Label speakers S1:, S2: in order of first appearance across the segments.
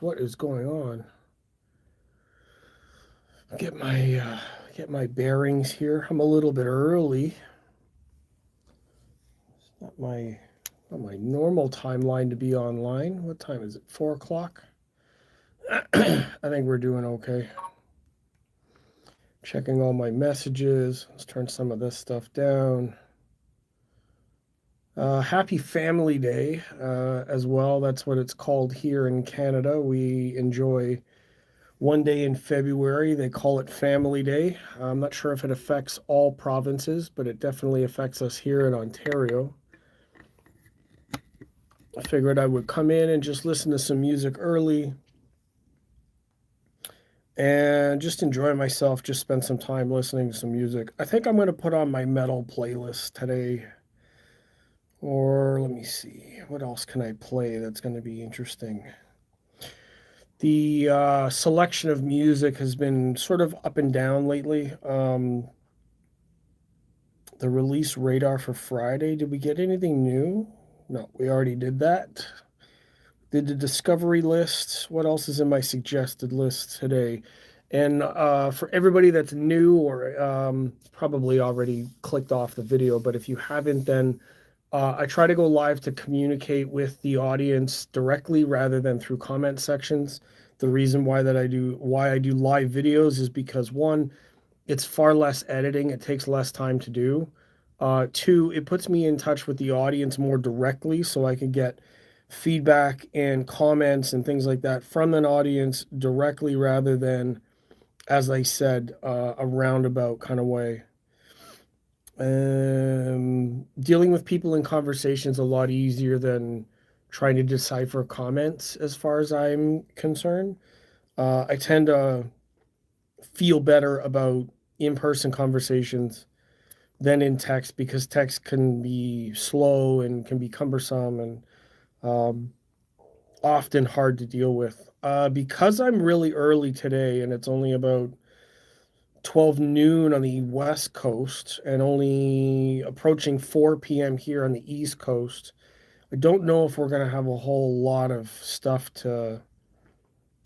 S1: What is going on? Get my bearings here. I'm a little bit early. It's not my normal timeline to be online. What time is it? 4 o'clock. I think we're doing okay. Checking all my messages. Let's turn some of this stuff down. Happy Family Day as well. That's what it's called here in Canada. We enjoy one day in February. They call it Family Day. I'm not sure if it affects all provinces, but it definitely affects us here in Ontario. I figured I would come in and just listen to some music early and just enjoy myself, just spend some time listening to some music. I think I'm going to put on my metal playlist today. Or let me see, what else can I play that's going to be interesting? The selection of music has been sort of up and down lately. The release radar for Friday. Did we get anything new? No, we already did that. Did the discovery list. What else is in my suggested list today? And for everybody that's new or probably already clicked off the video, but if you haven't, then I try to go live to communicate with the audience directly rather than through comment sections. The reason why I do live videos is because one, it's far less editing. It takes less time to do. Two, it puts me in touch with the audience more directly so I can get feedback and comments and things like that from an audience directly rather than, as I said, a roundabout kind of way. Dealing with people in conversations a lot easier than trying to decipher comments as far as I'm concerned. I tend to feel better about in-person conversations than in text because text can be slow and can be cumbersome and um, often hard to deal with. Because I'm really early today and it's only about 12 noon on the West Coast and only approaching 4 p.m. here on the East Coast, I don't know if we're going to have a whole lot of stuff to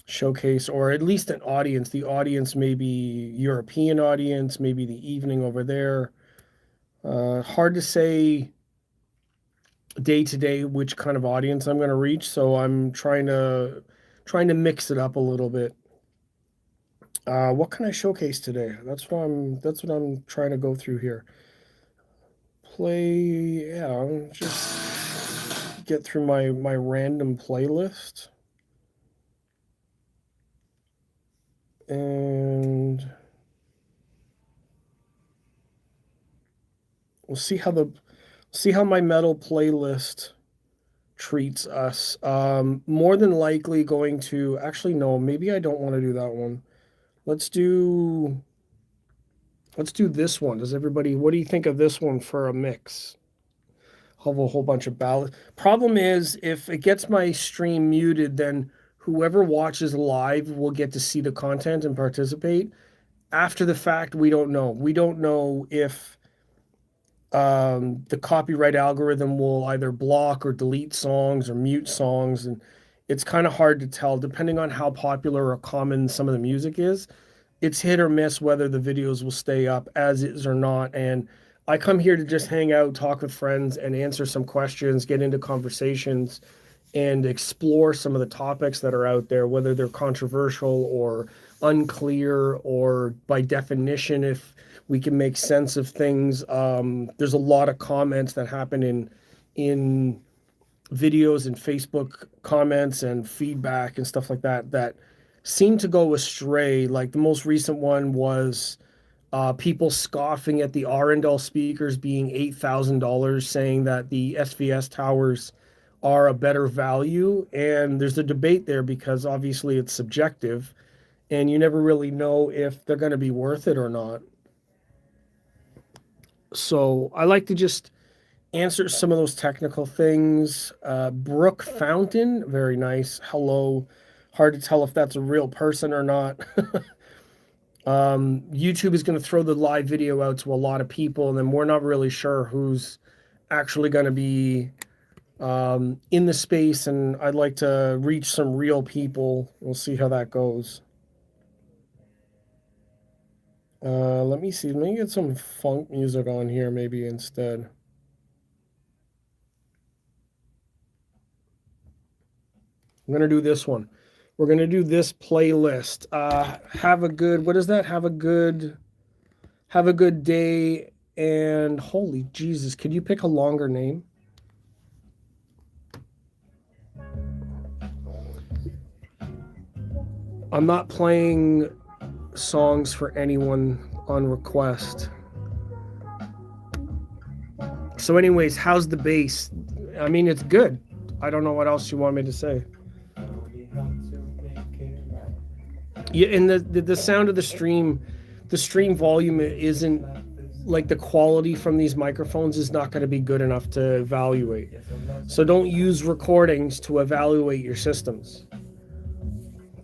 S1: showcase, or at least an audience. The audience may be European audience, maybe the evening over there. Hard to say day to day which kind of audience I'm going to reach, so I'm trying to mix it up a little bit. What can I showcase today? That's what I'm trying to go through here. Play, yeah, I'll just get through my random playlist and we'll see how my metal playlist treats us. More than likely going to actually no, maybe I don't want to do that one. Let's do let's do this one. Does everybody what do you think of this one for a mix? I'll have a whole bunch of ballads. Problem is if it gets my stream muted, then whoever watches live will get to see the content and participate. After the fact, we don't know. We don't know if the copyright algorithm will either block or delete songs or mute songs, and it's kind of hard to tell depending on how popular or common some of the music is. It's hit or miss whether the videos will stay up as is or not. And I come here to just hang out, talk with friends, and answer some questions, get into conversations, and explore some of the topics that are out there, whether they're controversial or unclear, or by definition, if we can make sense of things. There's a lot of comments that happen in videos and Facebook comments and feedback and stuff like that that seem to go astray. Like the most recent one was people scoffing at the Arundel speakers being $8,000, saying that the SVS towers are a better value. And there's a debate there because obviously it's subjective and you never really know if they're going to be worth it or not. So I like to just answer some of those technical things. Brooke Fountain, very nice. Hello. Hard to tell if that's a real person or not. YouTube is going to throw the live video out to a lot of people, and then we're not really sure who's actually going to be in the space, and I'd like to reach some real people. We'll see how that goes. Let me see. Let me get some funk music on here maybe instead. I'm gonna do this one. We're gonna do this playlist. Have a good. What is that? Have a good. Have a good day. And holy Jesus, could you pick a longer name? I'm not playing songs for anyone on request. So anyways, how's the bass? I mean, it's good. I don't know what else you want me to say. Yeah, and the sound of the stream volume isn't like the quality from these microphones is not going to be good enough to evaluate. So don't use recordings to evaluate your systems.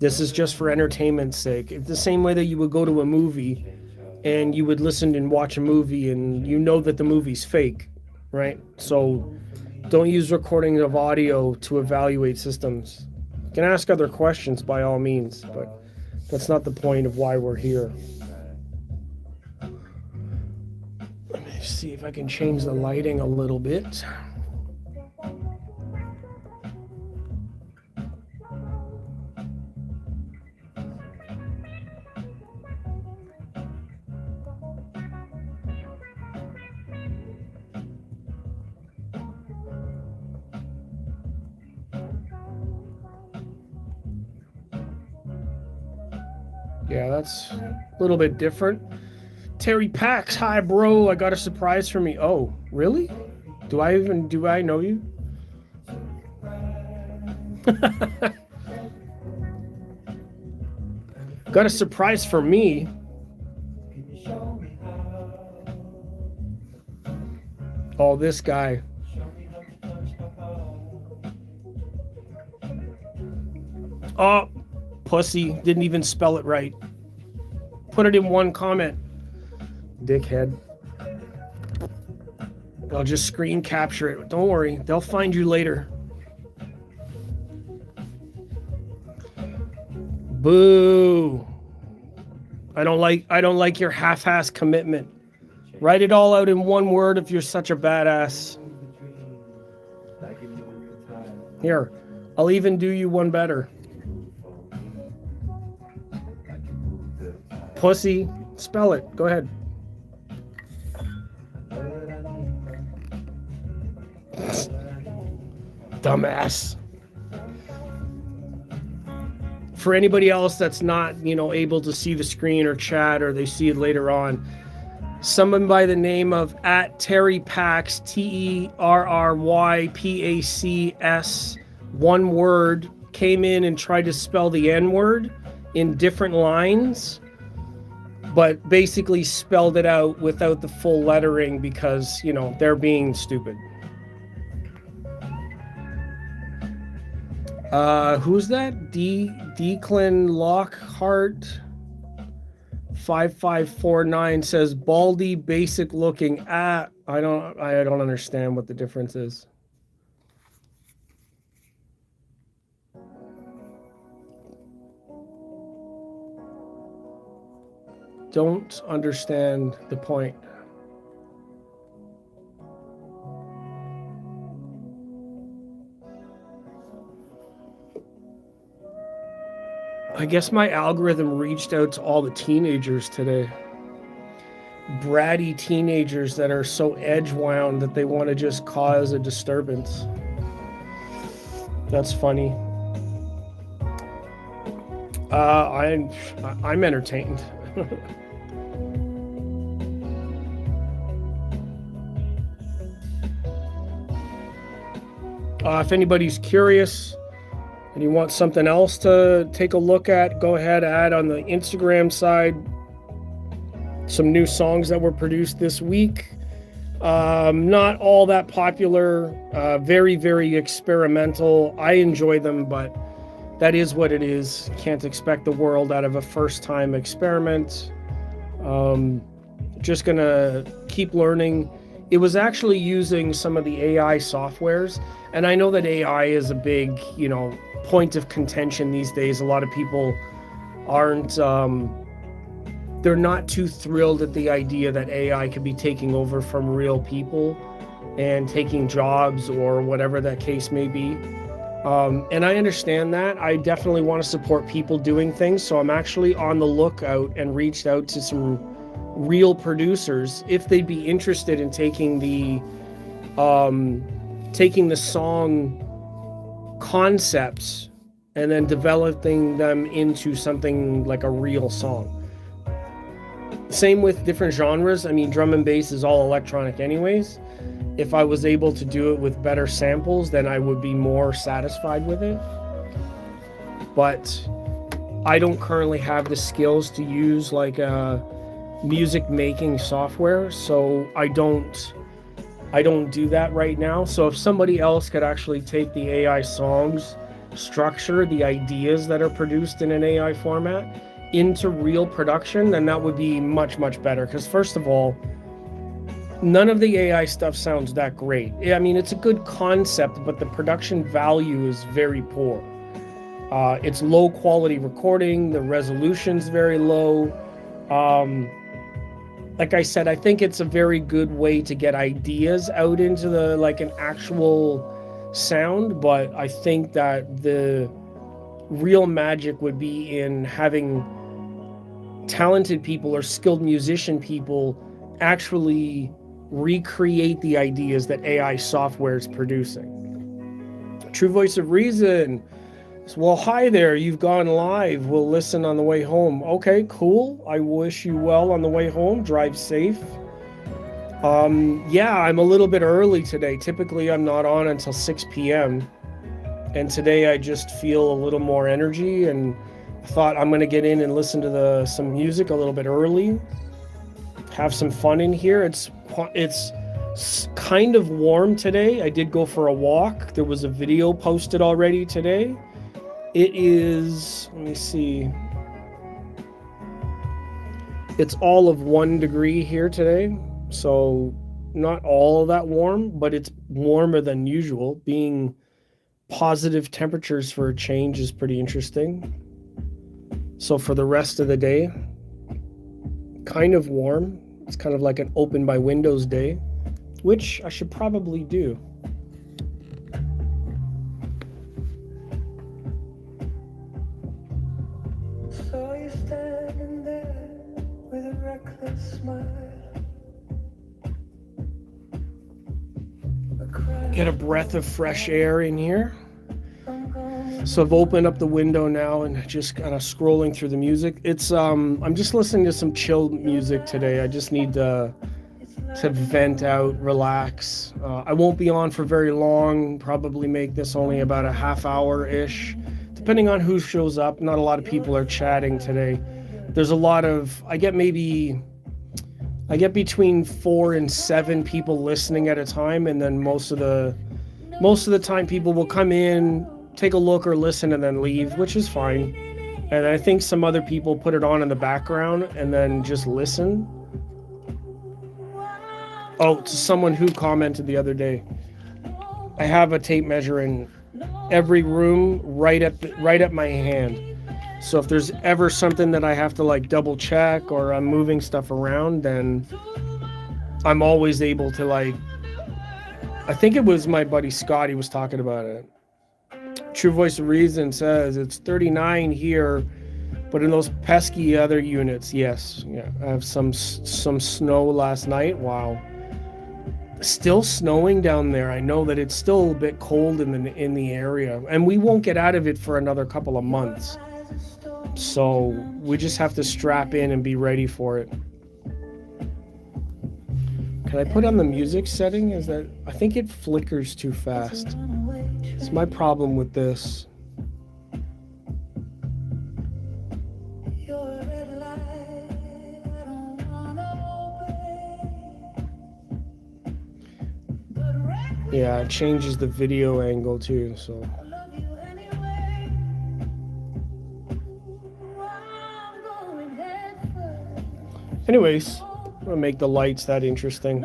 S1: This is just for entertainment's sake. It's the same way that you would go to a movie and you would listen and watch a movie and you know that the movie's fake, right? So don't use recordings of audio to evaluate systems. You can ask other questions by all means, but that's not the point of why we're here. Let me see if I can change the lighting a little bit. Yeah, that's a little bit different. Terry Pax, hi bro, I got a surprise for me. Oh, really? Do I know you? Got a surprise for me. Oh, this guy. Oh, pussy, didn't even spell it right. Put it in one comment. Dickhead. I'll just screen capture it. Don't worry, they'll find you later. Boo. I don't like your half-ass commitment. Write it all out in one word if you're such a badass. Here, I'll even do you one better. Pussy, spell it. Go ahead. Dumbass. For anybody else that's not, able to see the screen or chat, or they see it later on, someone by the name of @TerryPax, TerryPacs, one word, came in and tried to spell the N-word in different lines, but basically spelled it out without the full lettering because, they're being stupid. Who's that? Declan Lockhart 5549 says baldy basic looking. I don't understand what the difference is. Don't understand the point. I guess my algorithm reached out to all the teenagers today. Bratty teenagers that are so edge-wound that they want to just cause a disturbance. That's funny. I'm entertained. If anybody's curious and you want something else to take a look at, go ahead, add on the Instagram side some new songs that were produced this week. Not all that popular, very, very experimental. I enjoy them, but that is what it is. Can't expect the world out of a first-time experiment. Just gonna keep learning, it was actually using some of the AI softwares. And I know that AI is a big, point of contention these days. A lot of people aren't, they're not too thrilled at the idea that AI could be taking over from real people and taking jobs or whatever that case may be. And I understand that. I definitely want to support people doing things. So I'm actually on the lookout and reached out to some real producers if they'd be interested in taking the song concepts and then developing them into something like a real song. Same with different genres. I mean, drum and bass is all electronic anyways. If I was able to do it with better samples, then I would be more satisfied with it. But I don't currently have the skills to use like a music making software, so I don't do that right now. So if somebody else could actually take the AI songs, structure the ideas that are produced in an AI format into real production, then that would be much, much better. Because first of all, none of the AI stuff sounds that great. I mean, it's a good concept, but the production value is very poor. It's low quality recording. The resolution's very low. Like I said, I think it's a very good way to get ideas out into like an actual sound, but I think that the real magic would be in having talented people or skilled musician people actually recreate the ideas that AI software is producing. True Voice of Reason. Well, hi there, you've gone live. We'll listen on the way home. Okay, cool. I wish you well on the way home. Drive safe. Yeah, I'm a little bit early today. Typically, I'm not on until 6 p.m. And today I just feel a little more energy and I thought I'm going to get in and listen to some music a little bit early. Have some fun in here. It's kind of warm today. I did go for a walk. There was a video posted already today. It is, let me see. It's all of 1 degree here today. So not all that warm, but it's warmer than usual. Being positive temperatures for a change is pretty interesting. So for the rest of the day, kind of warm. It's kind of like an open by windows day, which I should probably do. So you're standing there with a reckless smile. Get a breath of fresh air in here. So I've opened up the window now and just kind of scrolling through the music. It's I'm just listening to some chill music today. I just need to vent out, relax. I won't be on for very long. Probably make this only about a half hour-ish, depending on who shows up. Not a lot of people are chatting today. There's a lot of, I get between 4 and 7 people listening at a time, and then most of the time people will come in, take a look or listen and then leave, which is fine. And I think some other people put it on in the background and then just listen. Oh, to someone who commented the other day, I have a tape measure in every room right at my hand. So if there's ever something that I have to like double check or I'm moving stuff around, then I'm always able to I think it was my buddy Scott, he was talking about it. True Voice of Reason says it's 39 here, but in those pesky other units, yes. Yeah, I have some snow last night. Wow. Still snowing down there. I know that it's still a bit cold in the area, and we won't get out of it for another couple of months. So we just have to strap in and be ready for it. Can I put on the music setting? I think it flickers too fast. It's my problem with this. Yeah, it changes the video angle too, so. Anyways, I'm gonna make the lights that interesting.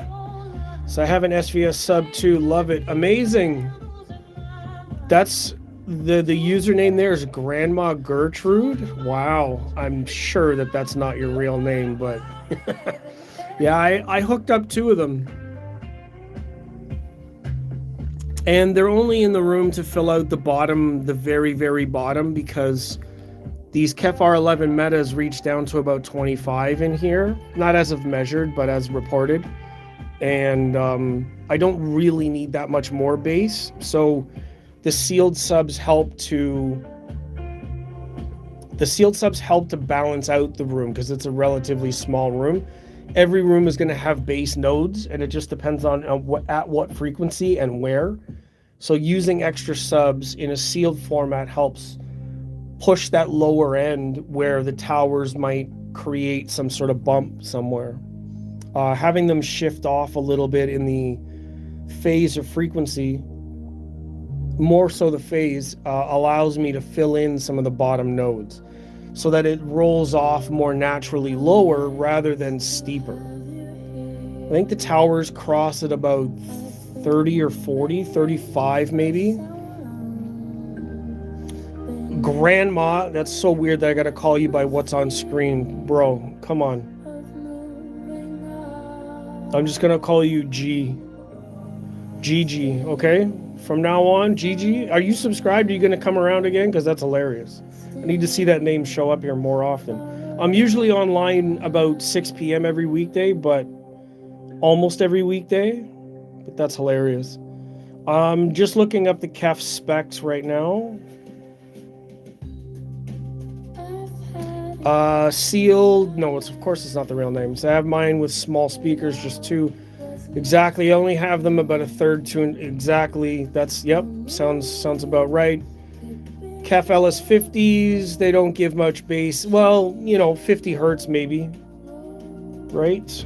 S1: So I have an SVS sub too. Love it. Amazing. That's the username there is Grandma Gertrude. Wow. I'm sure that that's not your real name, but yeah, I hooked up 2 of them. And they're only in the room to fill out the bottom, the very, very bottom, because these Kefar 11 metas reach down to about 25 in here. Not as of measured, but as reported. And I don't really need that much more base. So the sealed subs help to balance out the room because it's a relatively small room. Every room is going to have base nodes, and it just depends on at what frequency and where. So using extra subs in a sealed format helps push that lower end where the towers might create some sort of bump somewhere. Having them shift off a little bit in the phase or frequency, more so the phase, allows me to fill in some of the bottom nodes so that it rolls off more naturally lower rather than steeper. I think the towers cross at about 30 or 40, 35 maybe. Grandma, that's so weird that I gotta call you by what's on screen. Bro, come on. I'm just gonna call you Gigi, okay? From now on, Gigi. Are you subscribed? Are you gonna come around again? Because that's hilarious. I need to see that name show up here more often. I'm usually online about 6 p.m. every weekday, but almost every weekday. But that's hilarious. I'm just looking up the Kef specs right now. Sealed. No, of course it's not the real name. So I have mine with small speakers, just 2. Exactly. I only have them about a third tune. Exactly. That's, yep. Sounds about right. Kef LS50s, they don't give much bass. Well, 50 hertz maybe. Right?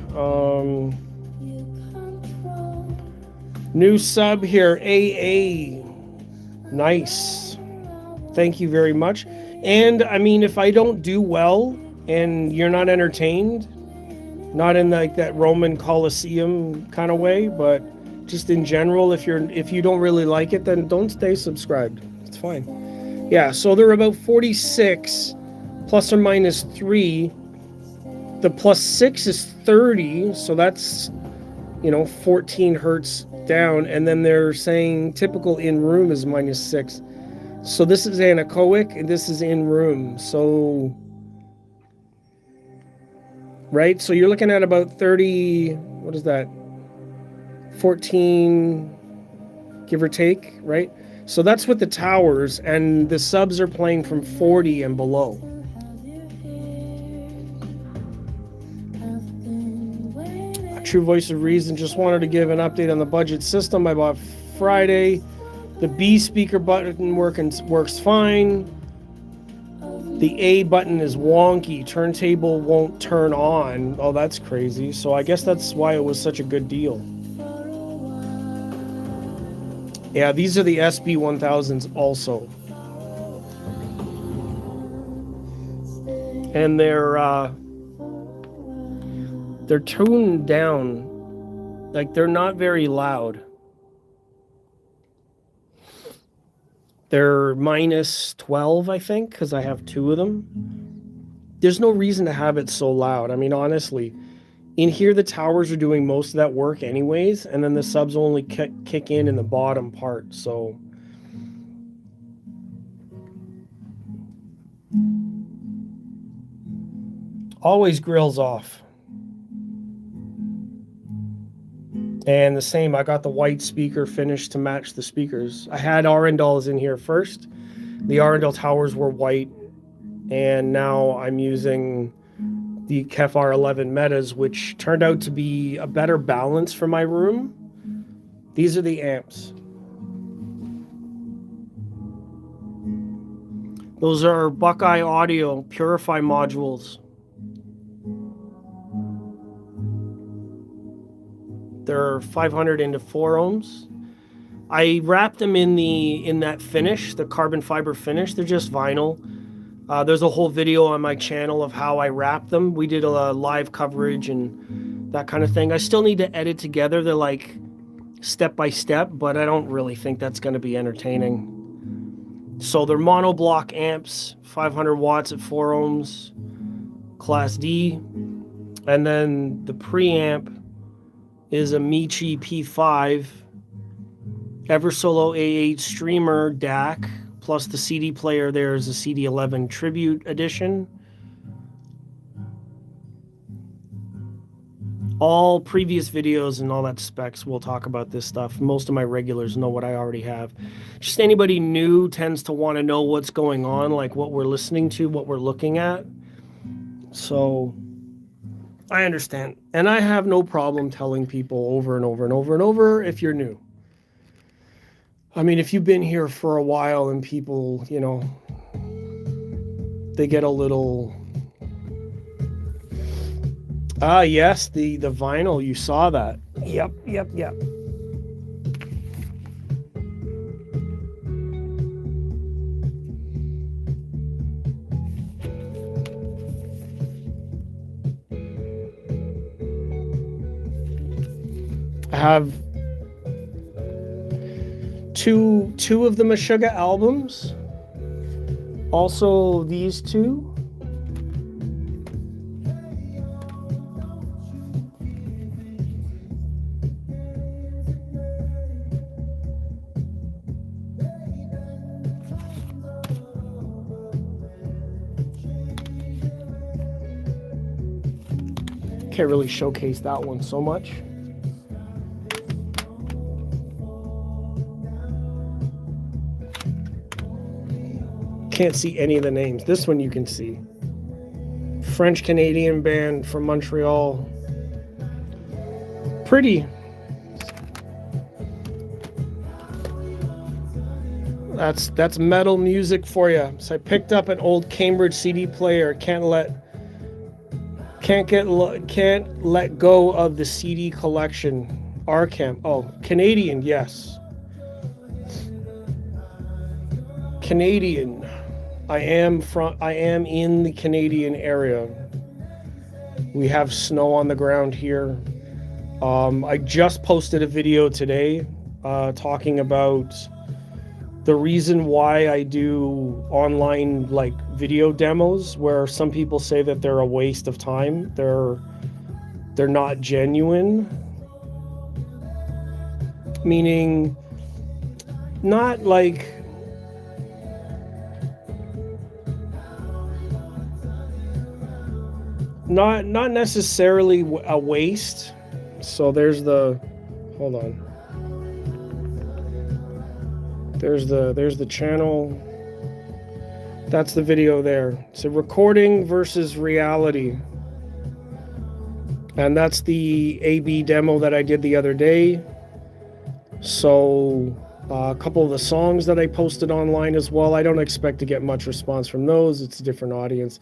S1: New sub here, AA. Nice. Thank you very much. And I mean, if I don't do well and you're not entertained, not in like that Roman Colosseum kind of way, but just in general, if you don't really like it, then don't stay subscribed. It's fine. Yeah, so they're about 46 plus or minus 3. The plus 6 is 30, so that's 14 hertz down, and then they're saying typical in room is minus 6. So this is anechoic and this is in room. So right, so you're looking at about 30, what is that, 14 give or take, right? So that's with the towers, and the subs are playing from 40 and below. True Voice of Reason just wanted to give an update on the budget system I bought Friday. The B speaker button works fine. The A button is wonky. Turntable won't turn on. Oh, that's crazy. So I guess that's why it was such a good deal. Yeah, these are the SB1000s also. And they're tuned down. Like, they're not very loud. They're minus 12, I think, because I have 2 of them. There's no reason to have it so loud. I mean, honestly, in here the towers are doing most of that work anyways, and then the subs only kick in the bottom part, so... Always grills off. And the same, I got the white speaker finish to match the speakers. I had Arundels in here first. The Arundel towers were white, and now I'm using the Kefar 11 metas, which turned out to be a better balance for my room. These are the amps. Those are Buckeye Audio Purify modules. They're 500 into 4 ohms. I wrapped them in that finish, the carbon fiber finish. They're just vinyl. There's a whole video on my channel of how I wrap them. We did a live coverage and that kind of thing. I still need to edit together the like step by step, but I don't really think that's going to be entertaining. So they're monoblock amps, 500 watts at 4 ohms, Class D. And then the preamp is a Michi P5 Eversolo A8 Streamer DAC, plus the CD player there is a CD11 Tribute Edition. All previous videos and all that specs will talk about this stuff. Most of my regulars know what I already have. Just anybody new tends to want to know what's going on, like what we're listening to, what we're looking at. So I understand. And I have no problem telling people over and over and over and over if you're new. I mean, if you've been here for a while and people, you know, they get a little... Ah, yes, the vinyl, you saw that. Yep. I have two of the Meshuggah albums. Also these two. Can't really showcase that one so much. Can't see any of the names. This one you can see. French-Canadian band from Montreal. Pretty. That's metal music for you. So I picked up an old Cambridge CD player. Can't let go of the CD collection. Arcam. Oh, Canadian, yes. Canadian. I am in the Canadian area. We have snow on the ground here. I just posted a video today talking about the reason why I do online like video demos, where some people say that they're a waste of time. They're not genuine. Meaning not like not necessarily a waste. So there's the, hold on. There's the channel. That's the video there. So recording versus reality. And that's the AB demo that I did the other day. So a couple of the songs that I posted online as well. I don't expect to get much response from those. It's a different audience.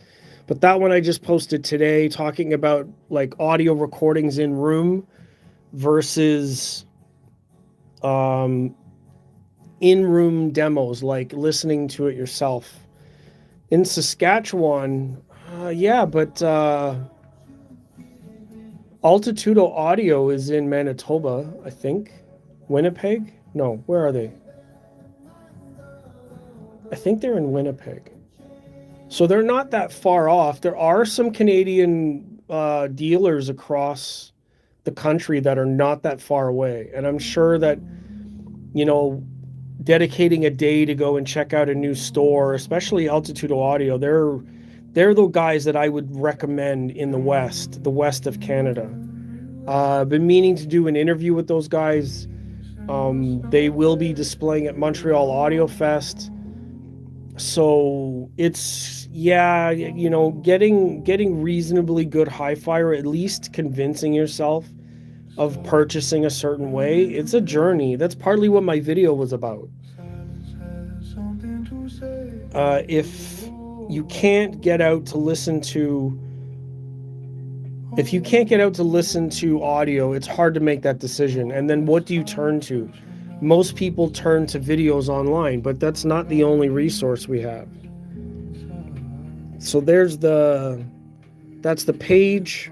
S1: But that one I just posted today, talking about like audio recordings in room versus in-room demos, like listening to it yourself. In Saskatchewan, yeah, but Altitudo Audio is in Manitoba, I think. Winnipeg? No, where are they? I think they're in Winnipeg. So they're not that far off. There are some Canadian dealers across the country that are not that far away. And I'm sure that, you know, dedicating a day to go and check out a new store, especially Altitudo Audio, they're the guys that I would recommend in the west of Canada. I've been meaning to do an interview with those guys. They will be displaying at Montreal Audio Fest. So it's, yeah, you know, getting reasonably good hi-fi, or at least convincing yourself of purchasing a certain way. It's a journey. That's partly what my video was about. If you can't get out to listen to audio, it's hard to make that decision. And then what do you turn to? Most people turn to videos online, but that's not the only resource we have. So that's the page.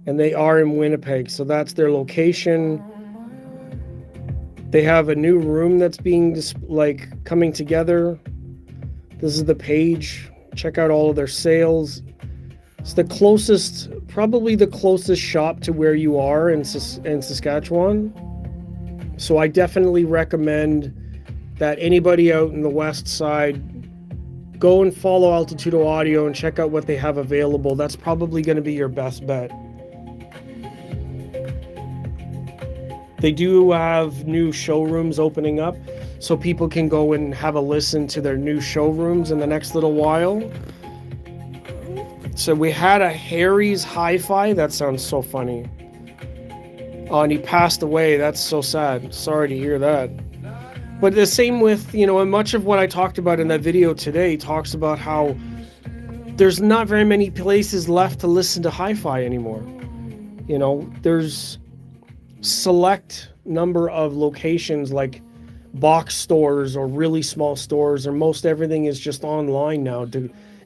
S1: and they are in Winnipeg. So that's their location. They have a new room that's being coming together. This is the page. Check out all of their sales. It's probably the closest shop to where you are in Saskatchewan. So I definitely recommend that anybody out in the west side go and follow Altitudo Audio and check out what they have available. That's probably going to be your best bet. They do have new showrooms opening up, so people can go and have a listen to their new showrooms in the next little while. So we had a Harry's Hi-Fi. That sounds so funny. Oh, and he passed away. That's so sad. Sorry to hear that. But the same with, and much of what I talked about in that video today talks about how there's not very many places left to listen to hi-fi anymore. There's select number of locations like box stores or really small stores, or most everything is just online now.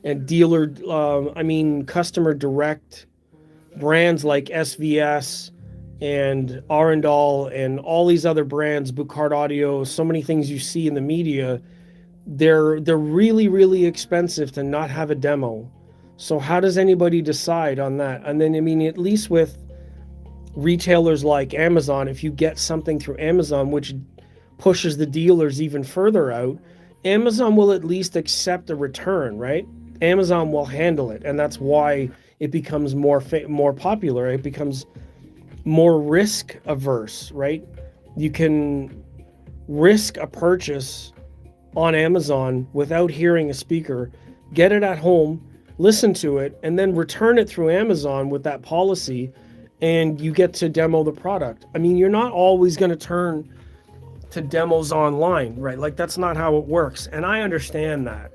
S1: And customer direct brands like SVS and Arundel and all these other brands, Bucard Audio, so many things you see in the media, they're really, really expensive to not have a demo. So how does anybody decide on that? And then, at least with retailers like Amazon, if you get something through Amazon, which pushes the dealers even further out, Amazon will at least accept a return, right? Amazon will handle it, and that's why it becomes more popular. It becomes more risk averse, right? You can risk a purchase on Amazon without hearing a speaker, get it at home, listen to it, and then return it through Amazon with that policy, and you get to demo the product. You're not always going to turn to demos online, right? Like, that's not how it works. And I understand that.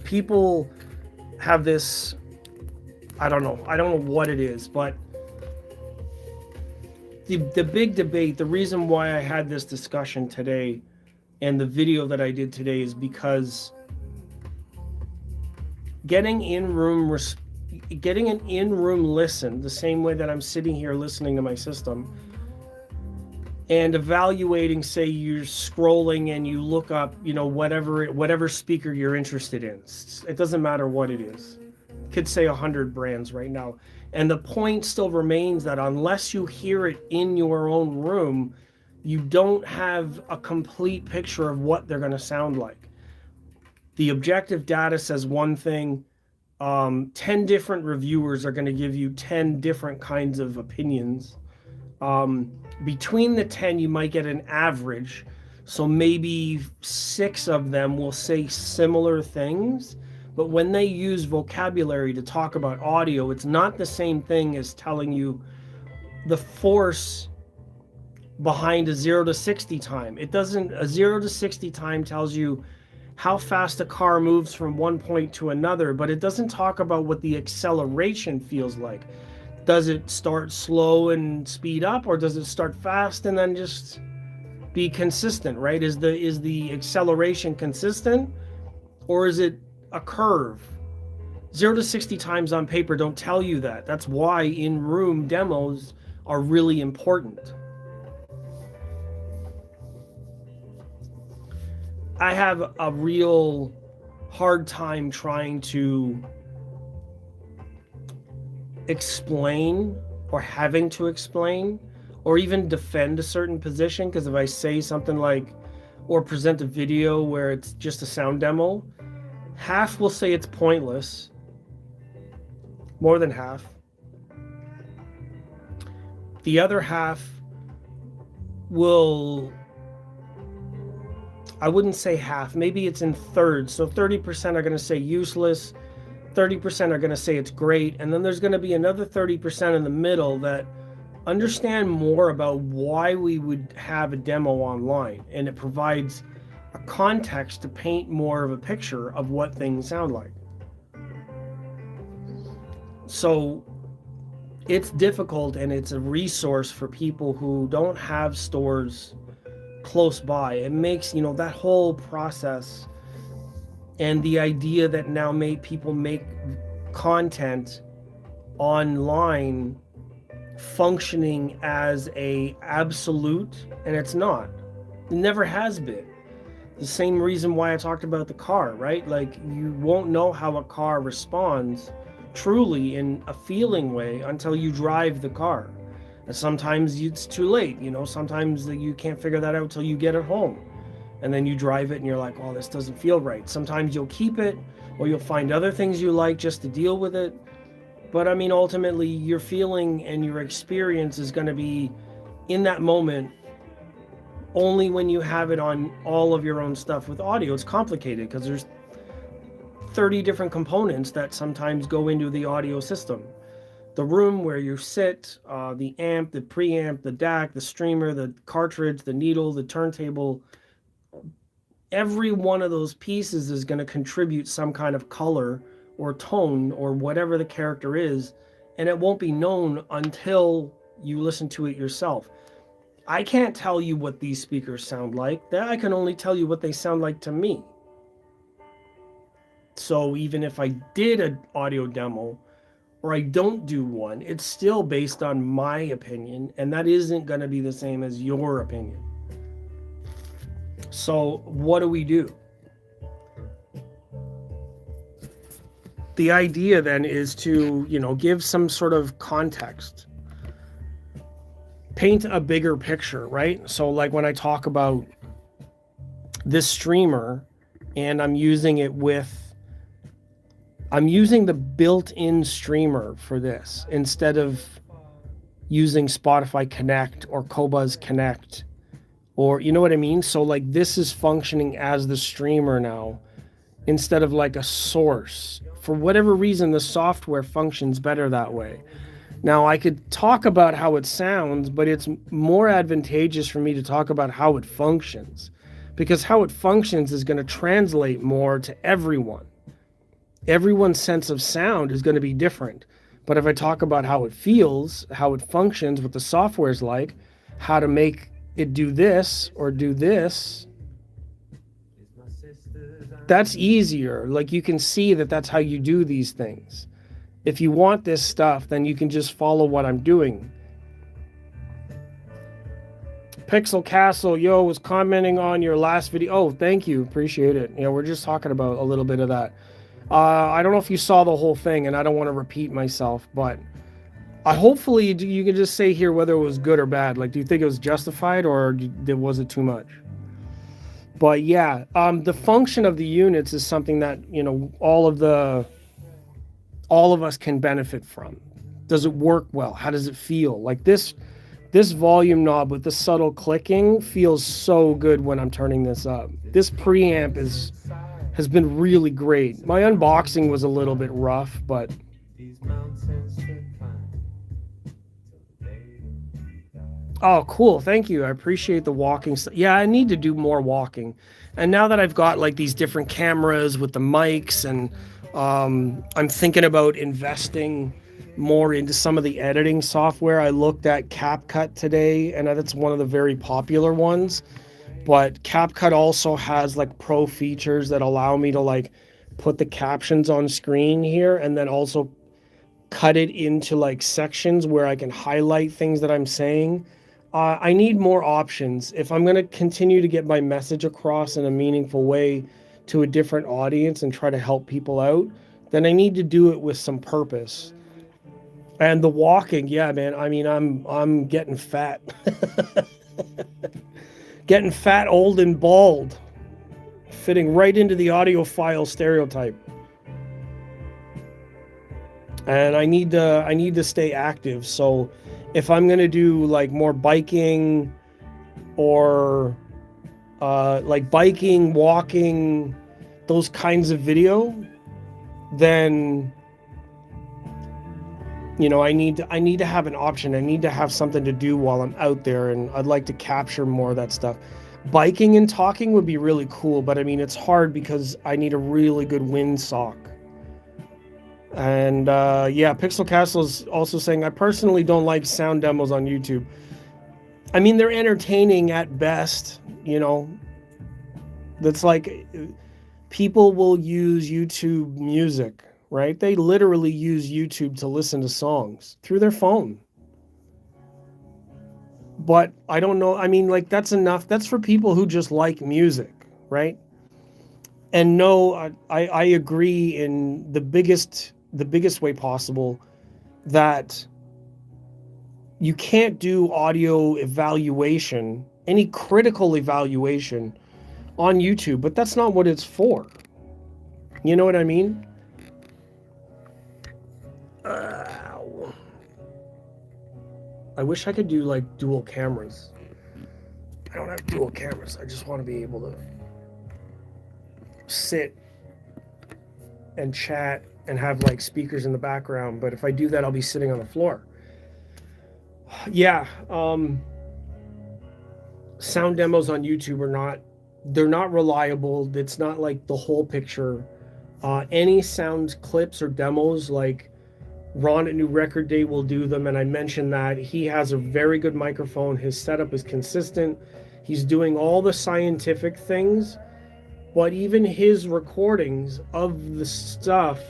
S1: People have this, I don't know what it is, but the big debate, the reason why I had this discussion today and the video that I did today is because getting an in-room listen, the same way that I'm sitting here listening to my system, and evaluating, say you're scrolling and you look up, whatever speaker you're interested in. It doesn't matter what it is. It could say 100 brands right now. And the point still remains that unless you hear it in your own room, you don't have a complete picture of what they're going to sound like. The objective data says one thing. 10 different reviewers are going to give you 10 different kinds of opinions. Between the 10, you might get an average. So maybe 6 of them will say similar things. But when they use vocabulary to talk about audio, it's not the same thing as telling you the force behind a 0 to 60 time. A 0 to 60 time tells you how fast a car moves from one point to another, but it doesn't talk about what the acceleration feels like. Does it start slow and speed up, or does it start fast and then just be consistent, right? Is the acceleration consistent, or is it a curve? 0 to 60 times on paper don't tell you that. That's why in-room demos are really important. I have a real hard time trying to explain or having to explain or even defend a certain position, because if I say something like, or present a video where it's just a sound demo, half will say it's pointless, more than half. The other half will, I wouldn't say half, maybe it's in thirds. So 30% are going to say useless, 30% are going to say it's great, and then there's going to be another 30% in the middle that understand more about why we would have a demo online, and it provides a context to paint more of a picture of what things sound like. So it's difficult, and it's a resource for people who don't have stores close by. It makes, that whole process and the idea that now people make content online functioning as a absolute, and it's not. It never has been. The same reason why I talked about the car, right? Like, you won't know how a car responds truly in a feeling way until you drive the car. And sometimes it's too late, sometimes you can't figure that out till you get it home. And then you drive it and you're like, oh, this doesn't feel right. Sometimes you'll keep it, or you'll find other things you like just to deal with it. But I mean, ultimately, your feeling and your experience is going to be in that moment only when you have it on all of your own stuff. With audio, it's complicated because there's 30 different components that sometimes go into the audio system. The room where you sit, the amp, the preamp, the DAC, the streamer, the cartridge, the needle, the turntable. Every one of those pieces is going to contribute some kind of color or tone or whatever the character is, and it won't be known until you listen to it yourself. I can't tell you what these speakers sound like. I can only tell you what they sound like to me. So even if I did an audio demo or I don't do one, it's still based on my opinion, and that isn't going to be the same as your opinion. So what do? The idea then is to, give some sort of context. Paint a bigger picture, right? So like when I talk about this streamer and I'm using the built-in streamer for this instead of using Spotify Connect or Qobuz Connect, or you know what I mean? So like this is functioning as the streamer now instead of like a source. For whatever reason, the software functions better that way. Now, I could talk about how it sounds, but it's more advantageous for me to talk about how it functions, because how it functions is going to translate more to everyone. Everyone's sense of sound is going to be different. But if I talk about how it feels, how it functions, what the software's like, how to make it do this or do this, that's easier. Like you can see that that's how you do these things. If you want this stuff, then you can just follow what I'm doing. Pixel Castle, was commenting on your last video. Oh, thank you. Appreciate it. We're just talking about a little bit of that. I don't know if you saw the whole thing, and I don't want to repeat myself, but hopefully you can just say here whether it was good or bad. Like, do you think it was justified, or was it too much? But yeah, the function of the units is something that, all of us can benefit from. Does it work well? How does it feel? Like this volume knob with the subtle clicking feels so good when I'm turning this up. This preamp has been really great. My unboxing was a little bit rough, but oh, cool. Thank you. I appreciate the walking. Yeah, I need to do more walking. And now that I've got like these different cameras with the mics, and I'm thinking about investing more into some of the editing software. I looked at CapCut today, and that's one of the very popular ones. But CapCut also has like pro features that allow me to like put the captions on screen here, and then also cut it into like sections where I can highlight things that I'm saying. I need more options. If I'm going to continue to get my message across in a meaningful way to a different audience and try to help people out, then I need to do it with some purpose. And the walking, yeah, man, I mean, I'm getting fat. Getting fat, old, and bald. Fitting right into the audiophile stereotype. And I need to stay active. So if I'm going to do like more biking or like biking, walking, those kinds of video, then I need to have an option. I need to have something to do while I'm out there, and I'd like to capture more of that stuff. Biking and talking would be really cool, but I mean, it's hard because I need a really good windsock. And yeah, Pixel Castle is also saying, I personally don't like sound demos on YouTube. I mean, they're entertaining at best, That's like, people will use YouTube Music, right? They literally use YouTube to listen to songs through their phone. But I don't know. I mean, like, that's enough. That's for people who just like music, right? And no, I agree in the biggest way possible that you can't do audio evaluation, any critical evaluation on YouTube, but that's not what it's for. You know what I mean? I wish I could do like dual cameras. I don't have dual cameras. I just want to be able to sit and chat and have like speakers in the background. But if I do that, I'll be sitting on the floor. Yeah. Sound demos on YouTube they're not reliable. It's not like the whole picture. Any sound clips or demos, like Ron at New Record Day will do them, and I mentioned that he has a very good microphone. His setup is consistent. He's doing all the scientific things, but even his recordings of the stuff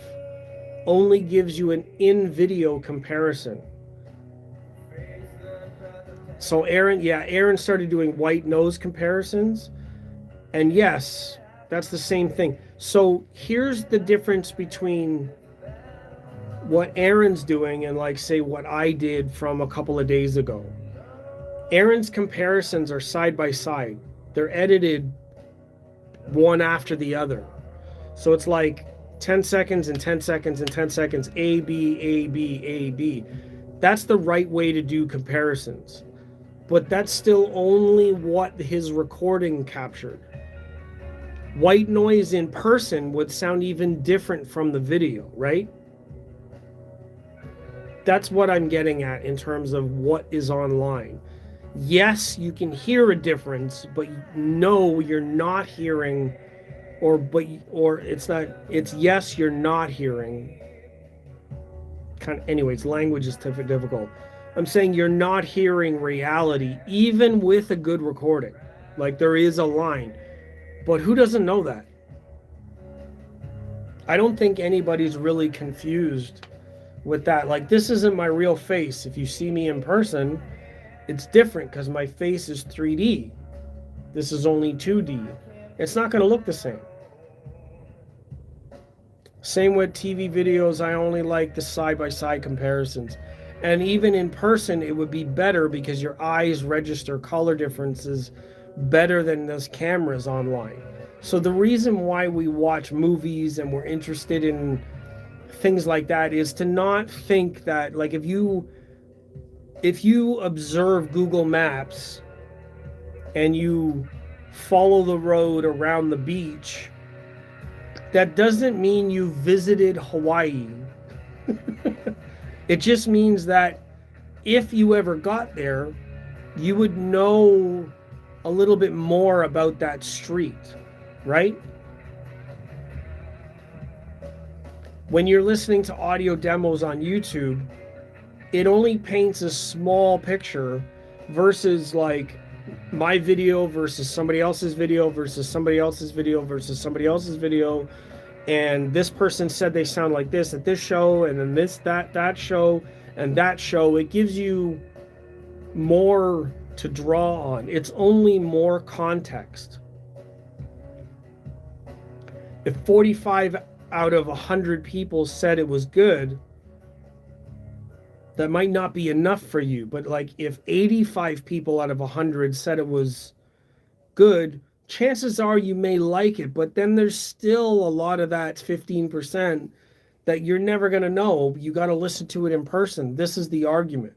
S1: only gives you an in-video comparison. So Aaron started doing white noise comparisons, and yes, that's the same thing. So here's the difference between what Aaron's doing and, like, say what I did from a couple of days ago. Aaron's comparisons are side by side. They're edited one after the other. So it's like 10 seconds and 10 seconds and 10 seconds, A, B, A, B, A, B. That's the right way to do comparisons. But that's still only what his recording captured. White noise in person would sound even different from the video, right? That's what I'm getting at in terms of what is online. Yes, you can hear a difference, but no, you're not hearing, it's yes, you're not hearing. Anyways, language is difficult. I'm saying you're not hearing reality, even with a good recording. Like, there is a line, but who doesn't know that? I don't think anybody's really confused with that. Like, this isn't my real face. If you see me in person, it's different because my face is 3D. This is only 2D. It's not going to look the same. Same with TV videos. I only like the side-by-side comparisons. And even in person, it would be better because your eyes register color differences better than those cameras online. So the reason why we watch movies and we're interested in things like that is to not think that, like, if you observe Google Maps and you follow the road around the beach, that doesn't mean you visited Hawaii. It just means that if you ever got there, you would know a little bit more about that street, right? When you're listening to audio demos on YouTube, it only paints a small picture versus like my video versus somebody else's video versus somebody else's video versus somebody else's video. And this person said they sound like this at this show, and then that show, and that show. It gives you more to draw on. It's only more context. If 45 out of 100 people said it was good, that might not be enough for you. But like, if 85 people out of 100 said it was good, chances are you may like it, but then there's still a lot of that 15% that you're never going to know. You got to listen to it in person. This is the argument.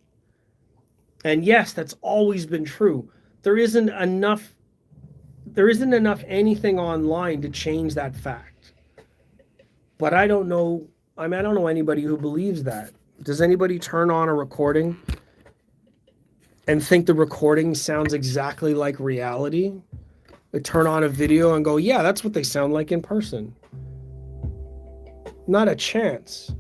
S1: And yes, that's always been true. There isn't enough anything online to change that fact. But I don't know anybody who believes that. Does anybody turn on a recording and think the recording sounds exactly like reality? They turn on a video and go, yeah, that's what they sound like in person. Not a chance.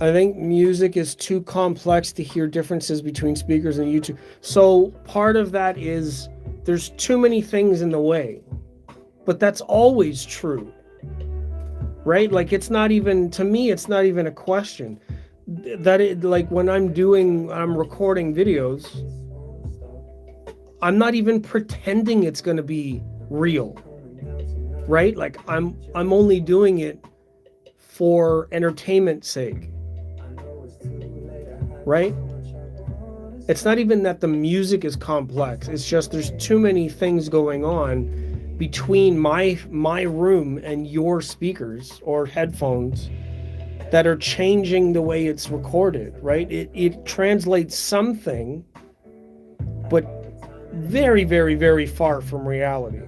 S1: I think music is too complex to hear differences between speakers and YouTube. So part of that is there's too many things in the way. but that's always true, right? Like it's not even, to me, it's not even a question. That it, like when I'm recording videos, I'm not even pretending it's going to be real, right? Like I'm only doing it for entertainment's sake, right? It's not even that the music is complex. It's just there's too many things going on between my room and your speakers or headphones that are changing the way it's recorded, right? It translates something, but very, very, very far from reality.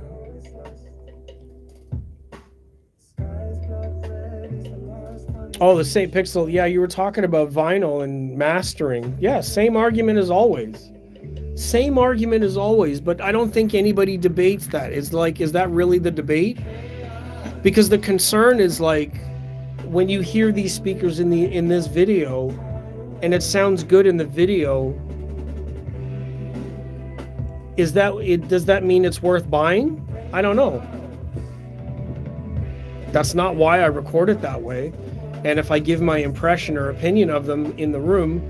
S1: Oh, the St. Pixel. Yeah, you were talking about vinyl and mastering. Yeah, same argument as always. Same argument as always, but I don't think anybody debates that. It's like, is that really the debate? Because the concern is like when you hear these speakers in this video and it sounds good in the video, does that mean it's worth buying? I don't know. That's not why I record it that way. And if I give my impression or opinion of them in the room,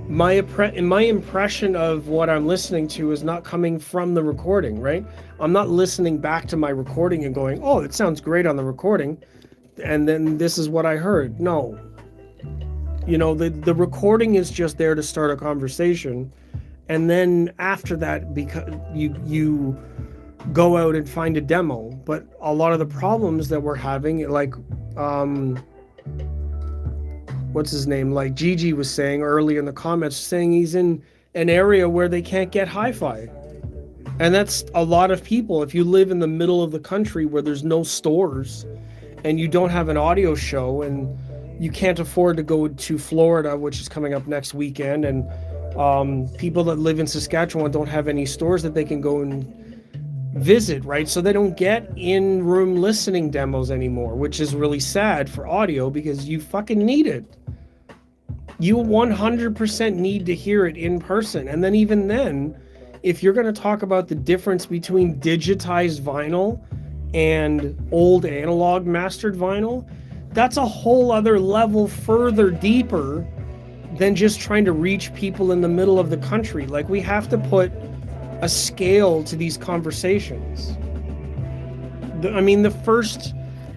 S1: my impression of what I'm listening to is not coming from the recording, right? I'm not listening back to my recording and going, oh, it sounds great on the recording, and then this is what I heard. No. The recording is just there to start a conversation, and then after that, because you go out and find a demo. But a lot of the problems that we're having, like what's his name, like Gigi was saying early in the comments, saying he's in an area where they can't get hi-fi. And that's a lot of people. If you live in the middle of the country where there's no stores and you don't have an audio show and you can't afford to go to Florida, which is coming up next weekend, and people that live in Saskatchewan don't have any stores that they can go and visit, right? So they don't get in-room listening demos anymore, which is really sad for audio because you fucking need it. You 100% need to hear it in person. And then even then, if you're going to talk about the difference between digitized vinyl and old analog mastered vinyl, that's a whole other level further deeper than just trying to reach people in the middle of the country. Like, we have to put a scale to these conversations.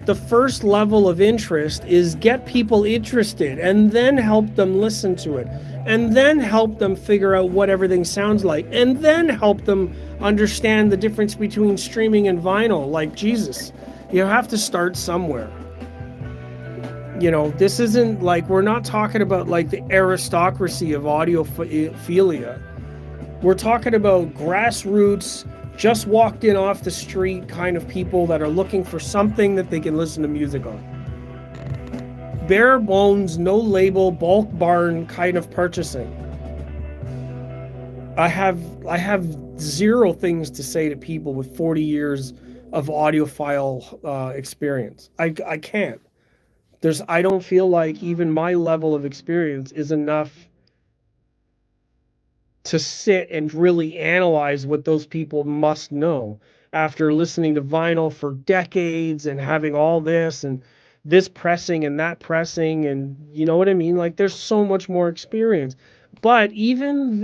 S1: The first level of interest is get people interested and then help them listen to it and then help them figure out what everything sounds like and then help them understand the difference between streaming and vinyl. Like, Jesus, you have to start somewhere. This isn't like, we're not talking about like the aristocracy of audiophilia. We're talking about grassroots, just walked in off the street kind of people that are looking for something that they can listen to music on. Bare bones, no label, bulk barn kind of purchasing. I have zero things to say to people with 40 years of audiophile experience. I can't. I don't feel like even my level of experience is enough to sit and really analyze what those people must know after listening to vinyl for decades and having all this and this pressing and that pressing, and you know what I mean? Like, there's so much more experience. But even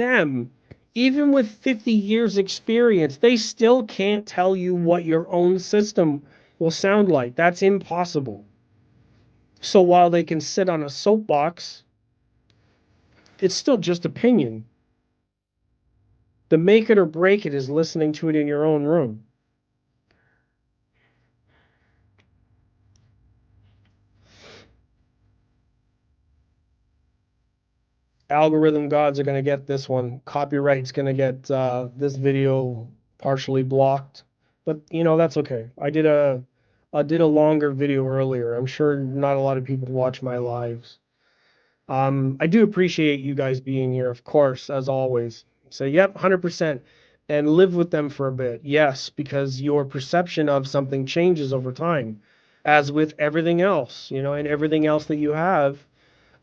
S1: with 50 years experience, they still can't tell you what your own system will sound like. That's impossible. So while they can sit on a soapbox, it's still just opinion. The make it or break it is listening to it in your own room. Algorithm gods are going to get this one. Copyright's going to get this video partially blocked. But, that's okay. I did a longer video earlier. I'm sure not a lot of people watch my lives. I do appreciate you guys being here, of course, as always. Say, yep, 100%. And live with them for a bit. Yes, because your perception of something changes over time, as with everything else, and everything else that you have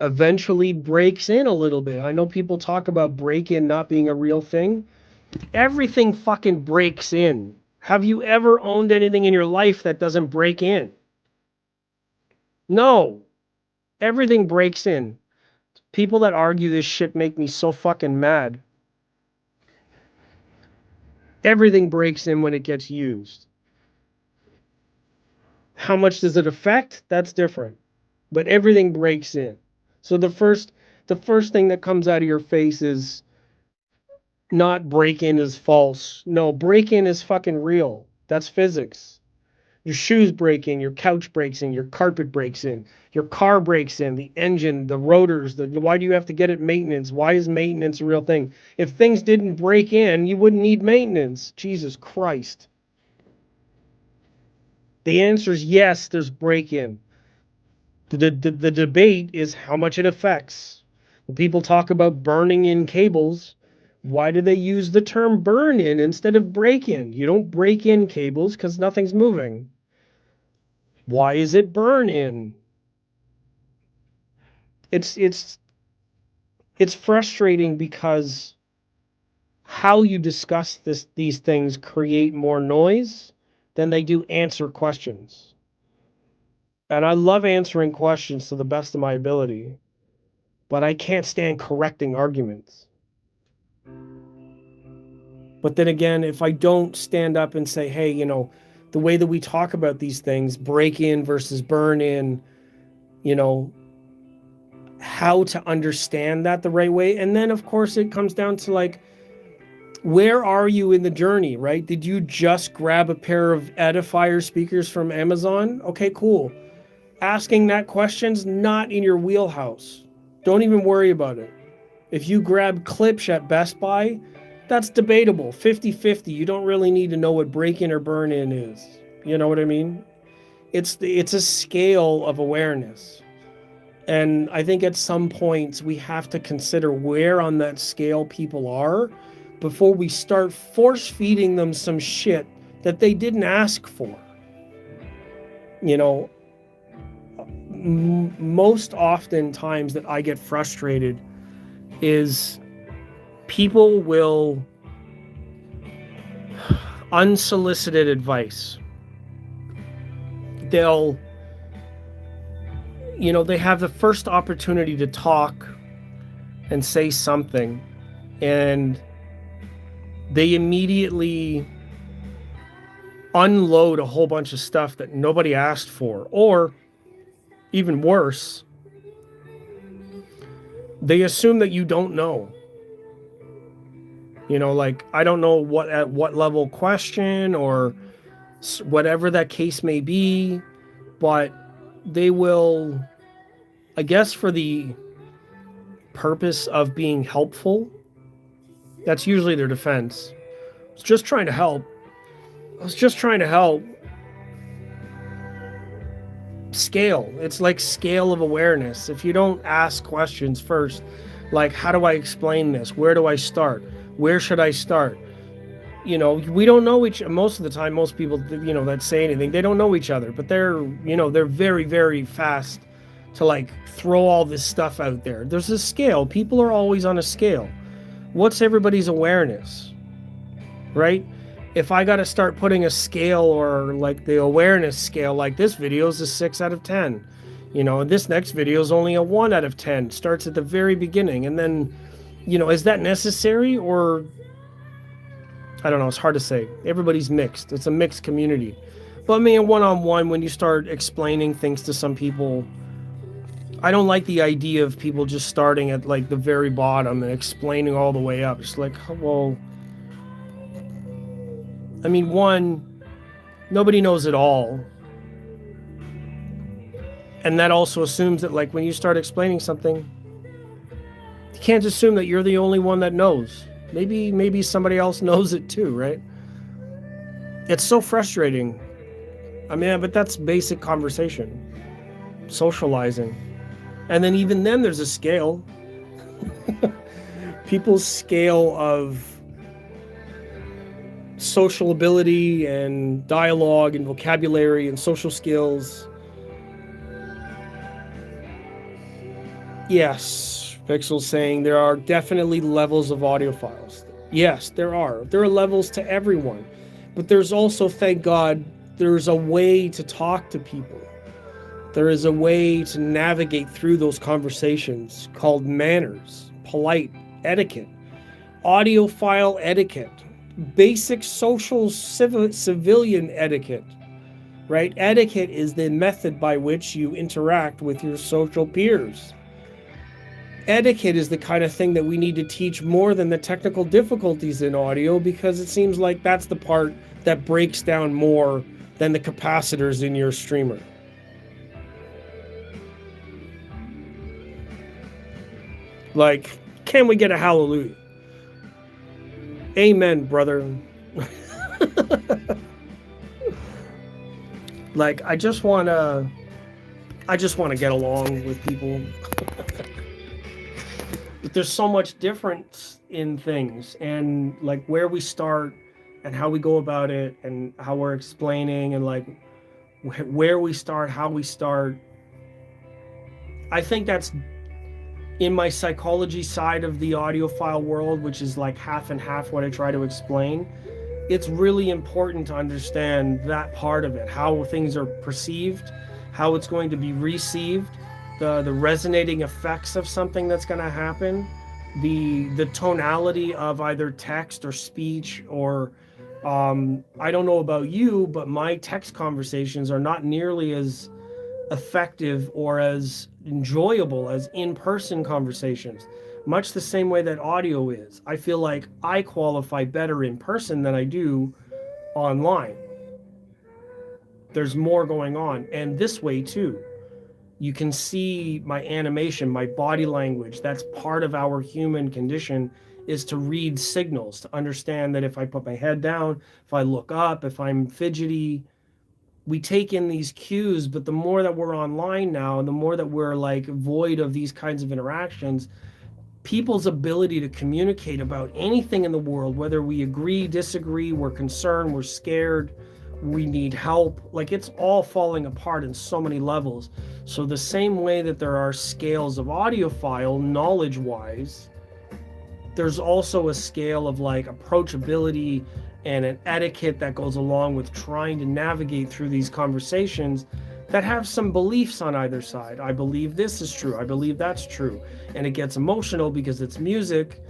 S1: eventually breaks in a little bit. I know people talk about break-in not being a real thing. Everything fucking breaks in. Have you ever owned anything in your life that doesn't break in? No. Everything breaks in. People that argue this shit make me so fucking mad. Everything breaks in when it gets used. How much does it affect? That's different. But everything breaks in. So the first thing that comes out of your face is not break in is false. No, break in is fucking real. That's physics. Your shoes break in, your couch breaks in, your carpet breaks in, your car breaks in, the engine, the rotors, why do you have to get it maintenance? Why is maintenance a real thing? If things didn't break in, you wouldn't need maintenance. Jesus Christ. The answer is yes, there's break in. The debate is how much it affects. When people talk about burning in cables, why do they use the term burn in instead of break in? You don't break in cables because nothing's moving. Why is it burn in? It's frustrating because how you discuss these things create more noise than they do answer questions. And I love answering questions to the best of my ability, but I can't stand correcting arguments. But then again, if I don't stand up and say, hey, the way that we talk about these things, break in versus burn in, you know, how to understand that the right way. And then, of course, it comes down to like, where are you in the journey, right? Did you just grab a pair of Edifier speakers from Amazon? Okay, cool. Asking that question's not in your wheelhouse. Don't even worry about it. If you grab clips at Best Buy, that's debatable. 50-50. You don't really need to know what break-in or burn-in is. You know what I mean? It's a scale of awareness. And I think at some points we have to consider where on that scale people are before we start force feeding them some shit that they didn't ask for. Most often times that I get frustrated is people will unsolicited advice. They have the first opportunity to talk and say something, and they immediately unload a whole bunch of stuff that nobody asked for. Or even worse, they assume that you don't know. Like, I don't know at what level question or whatever that case may be, but they will, I guess, for the purpose of being helpful, that's usually their defense. I was just trying to help. Scale. It's like scale of awareness. If you don't ask questions first, like, how do I explain this? Where do I start? Where should I start? We don't know most of the time, most people, that say anything, they don't know each other, but they're very, very fast to like throw all this stuff out there. There's a scale. People are always on a scale. What's everybody's awareness? Right? If I got to start putting a scale or like the awareness scale, like this video is a 6 out of 10. This next video is only a 1 out of 10. Starts at the very beginning. And then, is that necessary? Or I don't know, it's hard to say. Everybody's mixed. It's a mixed community. But I mean, one-on-one, when you start explaining things to some people, I don't like the idea of people just starting at like the very bottom and explaining all the way up. It's like, well, I mean, one, nobody knows it all. And that also assumes that like when you start explaining something, you can't assume that you're the only one that knows. Maybe somebody else knows it too, right? It's so frustrating. I mean, but that's basic conversation, socializing. And then even then there's a scale. People's scale of social ability and dialogue and vocabulary and social skills. Yes, Pixel's saying there are definitely levels of audiophiles. Yes, there are. There are levels to everyone. But there's also, thank God, there's a way to talk to people. There is a way to navigate through those conversations called manners, polite etiquette, audiophile etiquette, basic social civilian etiquette, right? Etiquette is the method by which you interact with your social peers. Etiquette is the kind of thing that we need to teach more than the technical difficulties in audio, because it seems like that's the part that breaks down more than the capacitors in your streamer. Like, can we get a hallelujah? Amen, brother. Like, I just want to get along with people. But there's so much difference in things, and like where we start and how we go about it and how we're explaining, and like where we start, how we start. I think that's in my psychology side of the audiophile world, which is like half and half what I try to explain. It's really important to understand that part of it, how things are perceived, how it's going to be received, the resonating effects of something that's going to happen, the tonality of either text or speech, or I don't know about you, but my text conversations are not nearly as effective or as enjoyable as in-person conversations, much the same way that audio is. I feel like I qualify better in person than I do online. There's more going on, and this way too. You can see my animation, my body language. That's part of our human condition, is to read signals, to understand that if I put my head down, if I look up, if I'm fidgety, we take in these cues. But the more that we're online now, and the more that we're like void of these kinds of interactions, people's ability to communicate about anything in the world, whether we agree, disagree, we're concerned, we're scared, we need help, like it's all falling apart in so many levels. So the same way that there are scales of audiophile knowledge wise, there's also a scale of like approachability and an etiquette that goes along with trying to navigate through these conversations that have some beliefs on either side. I believe this is true, I believe that's true, and it gets emotional because it's music,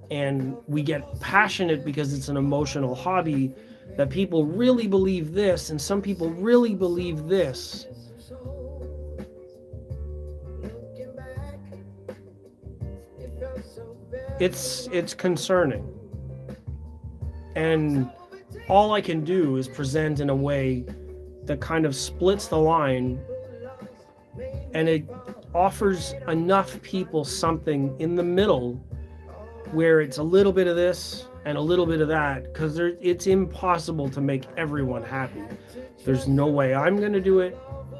S1: and we get passionate because it's an emotional hobby, that people really believe this and some people really believe this. It's concerning, and all I can do is present in a way that kind of splits the line, and it offers enough people something in the middle where it's a little bit of this and a little bit of that, because it's impossible to make everyone happy. There's no way I'm going to do it.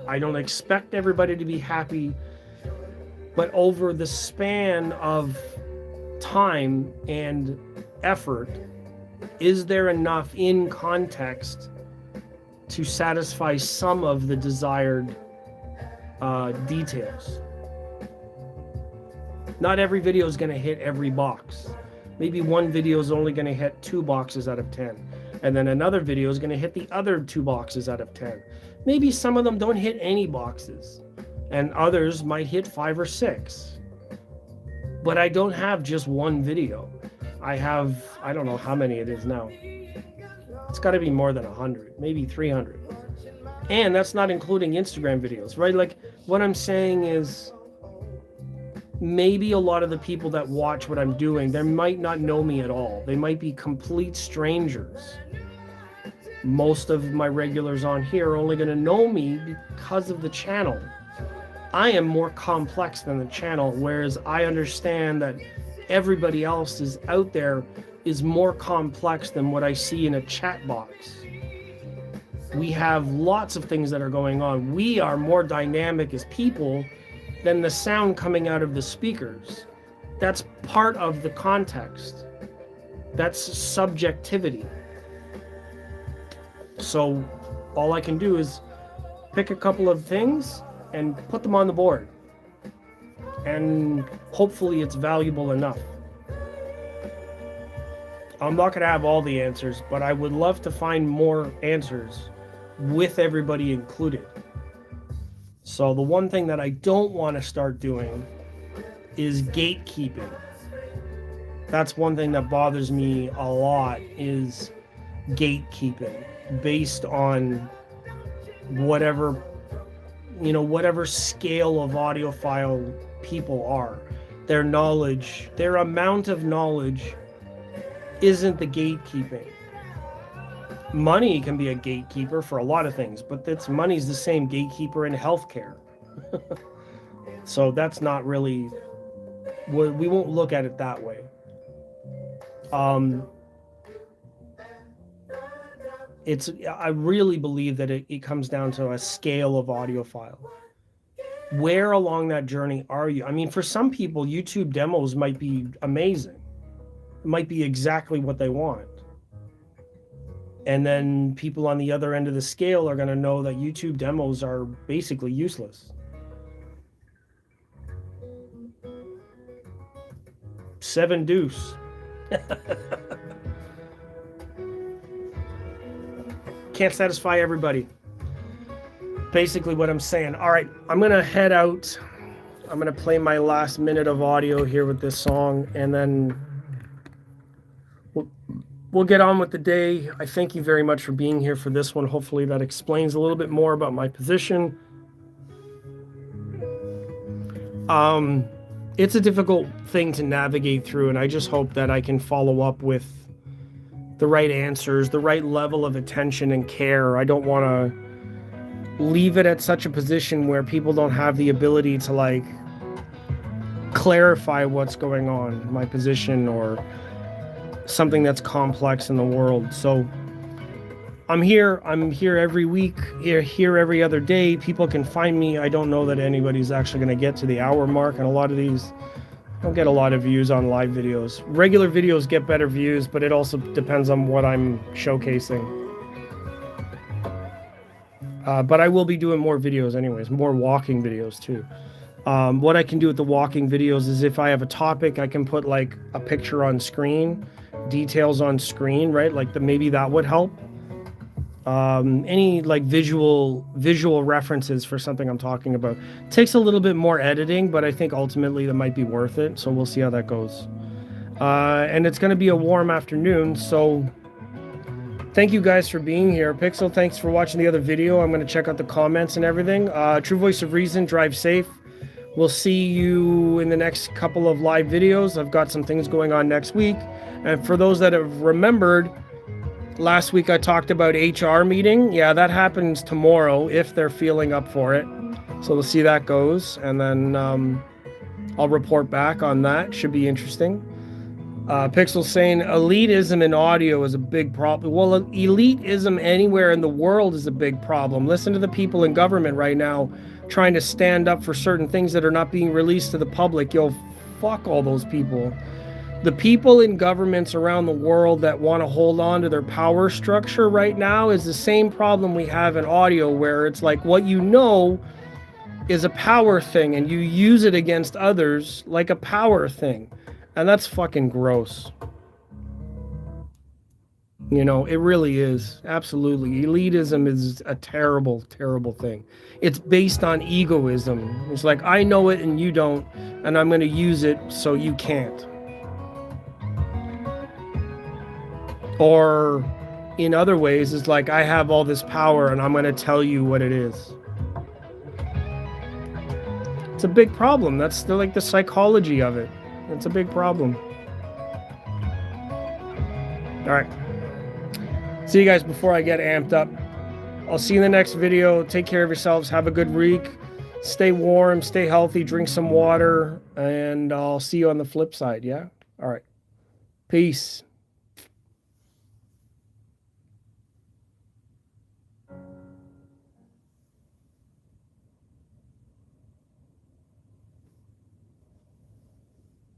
S1: I don't expect everybody to be happy. But over the span of time and effort, is there enough in context to satisfy some of the desired details? Not every video is going to hit every box. Maybe one video is only going to hit 2 boxes out of 10. And then another video is going to hit the other 2 boxes out of 10. Maybe some of them don't hit any boxes, and others might hit 5 or 6. But I don't have just one video. I have, I don't know how many it is now. It's got to be more than 100, maybe 300. And that's not including Instagram videos, right? Like, what I'm saying is, maybe a lot of the people that watch what I'm doing, they might not know me at all. They might be complete strangers. Most of my regulars on here are only going to know me because of the channel. I am more complex than the channel, whereas I understand that everybody else is out there is more complex than what I see in a chat box. We have lots of things that are going on. We are more dynamic as people than the sound coming out of the speakers. That's part of the context. That's subjectivity. So all I can do is pick a couple of things and put them on the board. And hopefully it's valuable enough. I'm not going to have all the answers, but I would love to find more answers with everybody included. So the one thing that I don't want to start doing is gatekeeping. That's one thing that bothers me a lot, is gatekeeping based on whatever scale of audiophile people are. Their knowledge, their amount of knowledge isn't the gatekeeping. Money can be a gatekeeper for a lot of things, but money's the same gatekeeper in healthcare. So that's not really, we won't look at it that way. I really believe that it comes down to a scale of audiophile. Where along that journey are you? I mean, for some people, YouTube demos might be amazing. It might be exactly what they want. And then people on the other end of the scale are going to know that YouTube demos are basically useless. Seven deuce. Can't satisfy everybody. Basically what I'm saying. All right, I'm going to head out. I'm going to play my last minute of audio here with this song, and then we'll get on with the day. I thank you very much for being here for this one. Hopefully that explains a little bit more about my position. It's a difficult thing to navigate through, and I just hope that I can follow up with the right answers, the right level of attention and care. I don't want to leave it at such a position where people don't have the ability to like clarify what's going on, my position, or something that's complex in the world. So I'm here every week, here every other day. People can find me. I don't know that anybody's actually going to get to the hour mark, and a lot of these don't get a lot of views on live videos. Regular videos get better views, but it also depends on what I'm showcasing. But I will be doing more videos anyways, more walking videos too. What I can do with the walking videos is, if I have a topic, I can put like a picture on screen, details on screen, right? Like maybe that would help. Any like visual references for something I'm talking about. It takes a little bit more editing, but I think ultimately that might be worth it. So we'll see how that goes. And it's going to be a warm afternoon, so thank you guys for being here. Pixel, thanks for watching the other video. I'm going to check out the comments and everything. True Voice of Reason, drive safe. We'll see you in the next couple of live videos. I've got some things going on next week. And for those that have remembered, last week I talked about HR meeting. Yeah, that happens tomorrow if they're feeling up for it. So we'll see how that goes. And then I'll report back on that. Should be interesting. Pixel saying elitism in audio is a big problem. Well, elitism anywhere in the world is a big problem. Listen to the people in government right now trying to stand up for certain things that are not being released to the public. Yo, fuck all those people. The people in governments around the world that want to hold on to their power structure right now is the same problem we have in audio, where it's like what you know is a power thing and you use it against others like a power thing. And that's fucking gross. You know, it really is. Absolutely. Elitism is a terrible, terrible thing. It's based on egoism. It's like, I know it and you don't, and I'm going to use it so you can't. Or in other ways, it's like, I have all this power and I'm going to tell you what it is. It's a big problem. That's like the psychology of it. It's a big problem. All right. See you guys before I get amped up. I'll see you in the next video. Take care of yourselves. Have a good week. Stay warm, stay healthy, drink some water, and I'll see you on the flip side, yeah? All right. Peace.